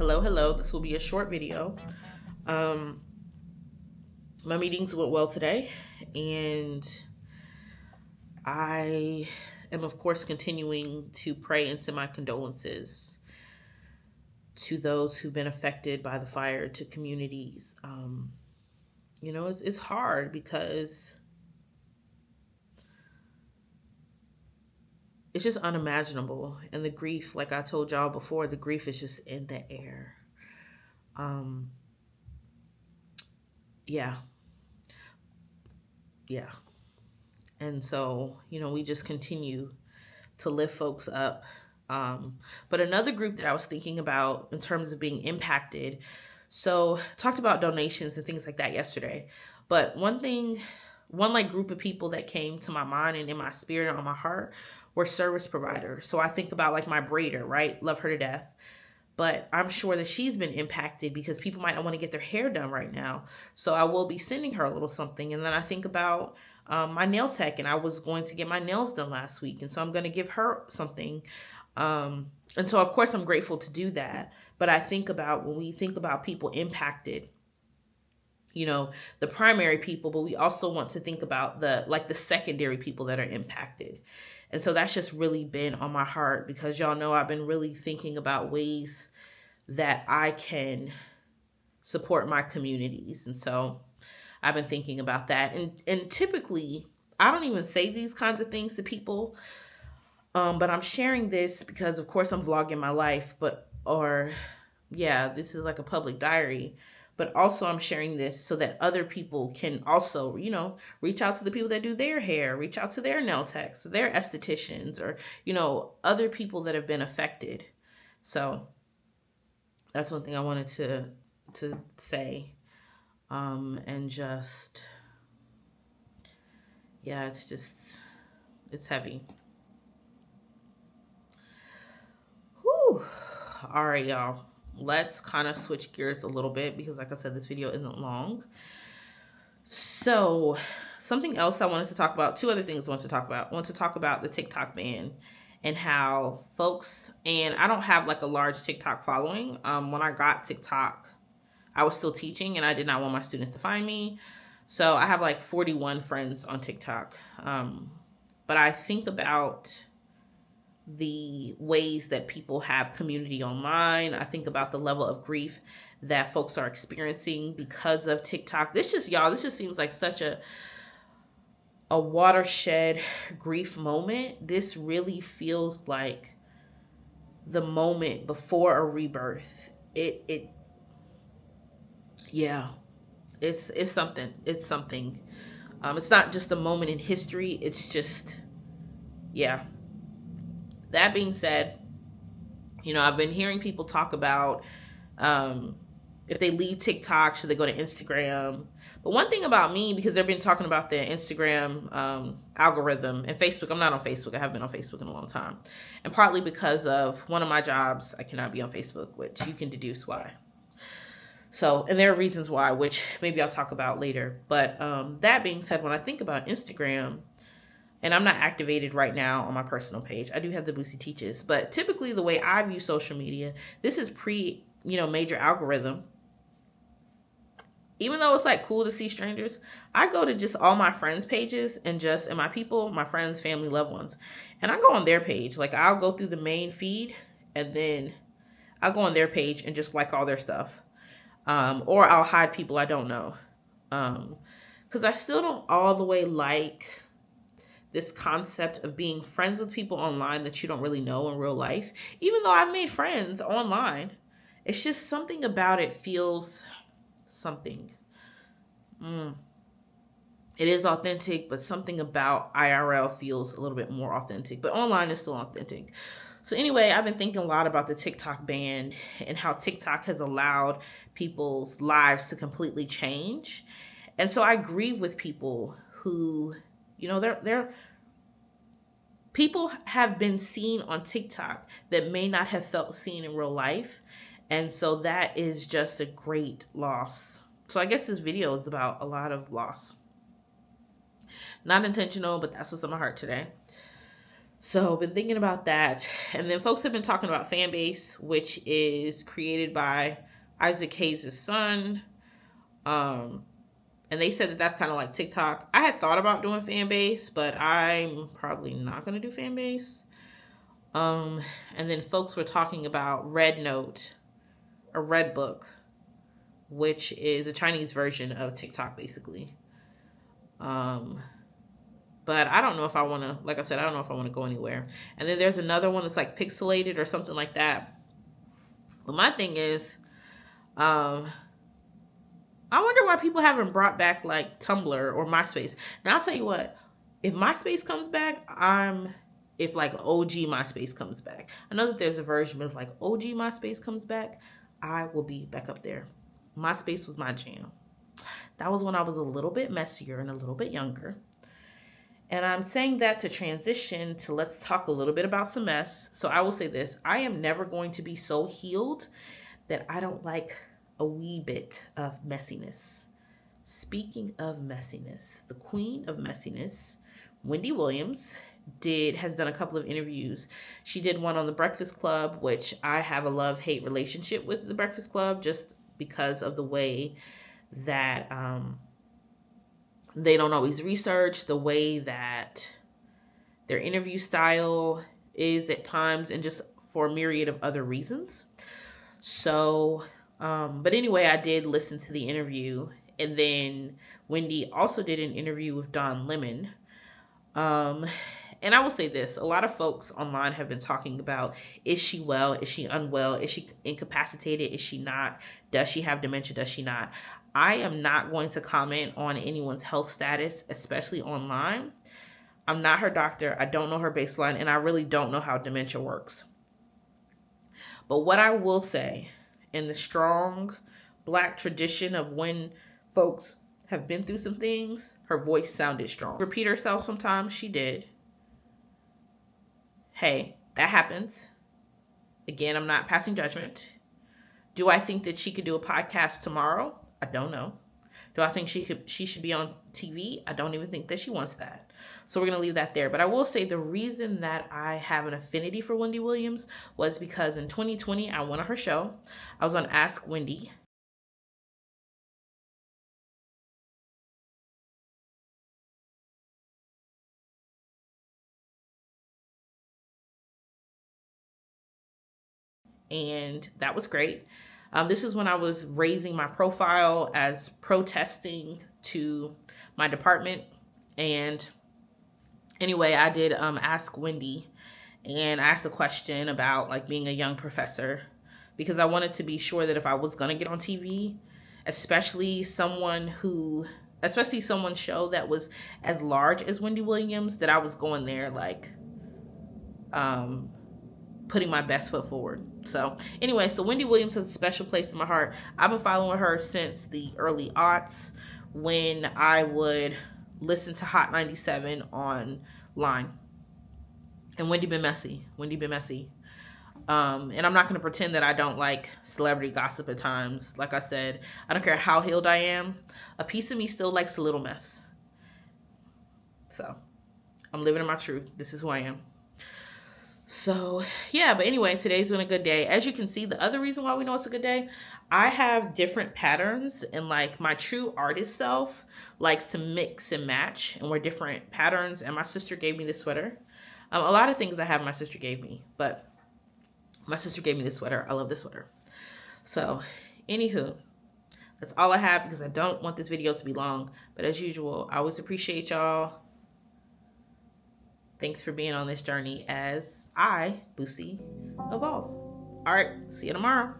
Hello. This will be a short video. Um, my meetings went well today, and I am, of course, continuing to pray and send my condolences to those who've been affected by the fire, to communities. It's hard because it's just unimaginable, and the grief, like I told y'all before, the grief is just in the air. Yeah. And so, we just continue to lift folks up. But another group that I was thinking about in terms of being impacted, so talked about donations and things like that yesterday. But one group of people that came to my mind and in my spirit and on my heart were service providers. So I think about like my braider, right? Love her to death. But I'm sure that she's been impacted because people might not want to get their hair done right now. So I will be sending her a little something. And then I think about my nail tech, and I was going to get my nails done last week. And so I'm going to give her something. And so, of course, I'm grateful to do that. But I think about when we think about people impacted, the primary people, but we also want to think about the secondary people that are impacted. And so that's just really been on my heart because y'all know I've been really thinking about ways that I can support my communities. And so I've been thinking about that. And typically I don't even say these kinds of things to people. But I'm sharing this because of course I'm vlogging my life, this is like a public diary. But also I'm sharing this so that other people can also, reach out to the people that do their hair, reach out to their nail techs, their estheticians, or, other people that have been affected. So that's one thing I wanted to say. And just, it's heavy. Whew. All right, y'all. Let's kind of switch gears a little bit because like I said, this video isn't long. So something else I wanted to talk about, two other things I want to talk about. I want to talk about the TikTok ban and how folks, and I don't have like a large TikTok following. When I got TikTok, I was still teaching and I did not want my students to find me. So I have like 41 friends on TikTok. But I think about the ways that people have community online. I think about the level of grief that folks are experiencing because of TikTok. This just seems like such a watershed grief moment. This really feels like the moment before a rebirth. It's something. It's something. It's not just a moment in history. It's just, yeah. That being said, I've been hearing people talk about if they leave TikTok, should they go to Instagram? But one thing about me, because they've been talking about the Instagram algorithm and Facebook. I'm not on Facebook. I haven't been on Facebook in a long time. And partly because of one of my jobs, I cannot be on Facebook, which you can deduce why. So, and there are reasons why, which maybe I'll talk about later. But that being said, when I think about Instagram, and I'm not activated right now on my personal page. I do have the Boosie Teaches, but typically the way I view social media, this is major algorithm. Even though it's like cool to see strangers, I go to just all my friends' pages and my people, my friends, family, loved ones. And I go on their page. Like I'll go through the main feed and then I'll go on their page and just like all their stuff. Or I'll hide people I don't know. Because I still don't all the way like this concept of being friends with people online that you don't really know in real life. Even though I've made friends online, it's just something about it feels something. It is authentic, but something about IRL feels a little bit more authentic, but online is still authentic. So anyway, I've been thinking a lot about the TikTok ban and how TikTok has allowed people's lives to completely change. And so I grieve with people who, people have been seen on TikTok that may not have felt seen in real life. And so that is just a great loss. So I guess this video is about a lot of loss. Not intentional, but that's what's on my heart today. So been thinking about that. And then folks have been talking about Fanbase, which is created by Isaac Hayes' son. And they said that that's kind of like TikTok. I had thought about doing Fanbase, but I'm probably not going to do Fanbase. And then folks were talking about Rednote or Redbook, which is a Chinese version of TikTok, basically. But I don't know if I want to, like I said, I don't know if I want to go anywhere. And then there's another one that's like Pixelated or something like that. But my thing is, I wonder why people haven't brought back like Tumblr or MySpace. Now I'll tell you what, if MySpace comes back, if like OG MySpace comes back, I know that there's a version, but if like OG MySpace comes back, I will be back up there. MySpace was my jam. That was when I was a little bit messier and a little bit younger. And I'm saying that to transition to let's talk a little bit about some mess. So I will say this, I am never going to be so healed that I don't like a wee bit of messiness. Speaking of messiness, the queen of messiness, Wendy Williams, has done a couple of interviews. She did one on The Breakfast Club, which I have a love-hate relationship with The Breakfast Club just because of the way that they don't always research, the way that their interview style is at times, and just for a myriad of other reasons. So, but anyway, I did listen to the interview, and then Wendy also did an interview with Don Lemon. And I will say this, a lot of folks online have been talking about, is she well? Is she unwell? Is she incapacitated? Is she not? Does she have dementia? Does she not? I am not going to comment on anyone's health status, especially online. I'm not her doctor. I don't know her baseline, and I really don't know how dementia works. But what I will say, in the strong Black tradition of when folks have been through some things, her voice sounded strong. Repeat herself sometimes, she did. Hey, that happens. Again, I'm not passing judgment. Do I think that she could do a podcast tomorrow? I don't know. Do I think she should be on TV? I don't even think that she wants that. So we're going to leave that there. But I will say the reason that I have an affinity for Wendy Williams was because in 2020, I went on her show. I was on Ask Wendy. And that was great. This is when I was raising my profile as protesting to my department. And anyway, I did Ask Wendy, and I asked a question about like being a young professor, because I wanted to be sure that if I was going to get on TV, especially someone's show that was as large as Wendy Williams, that I was going there like putting my best foot forward. So anyway, so Wendy Williams has a special place in my heart. I've been following her since the early aughts, when I would listen to Hot 97 online. And Wendy been messy. And I'm not going to pretend that I don't like celebrity gossip at times. Like I said, I don't care how healed I am. A piece of me still likes a little mess. So I'm living in my truth. This is who I am. So yeah, but anyway, today's been a good day. As you can see, the other reason why we know it's a good day, I have different patterns, and like my true artist self likes to mix and match and wear different patterns. And my sister gave me this sweater. A lot of things I have my sister gave me, but my sister gave me this sweater. I love this sweater. So anywho, that's all I have, because I don't want this video to be long. But as usual, I always appreciate y'all. Thanks for being on this journey as I, Boosie, evolve. All right, see you tomorrow.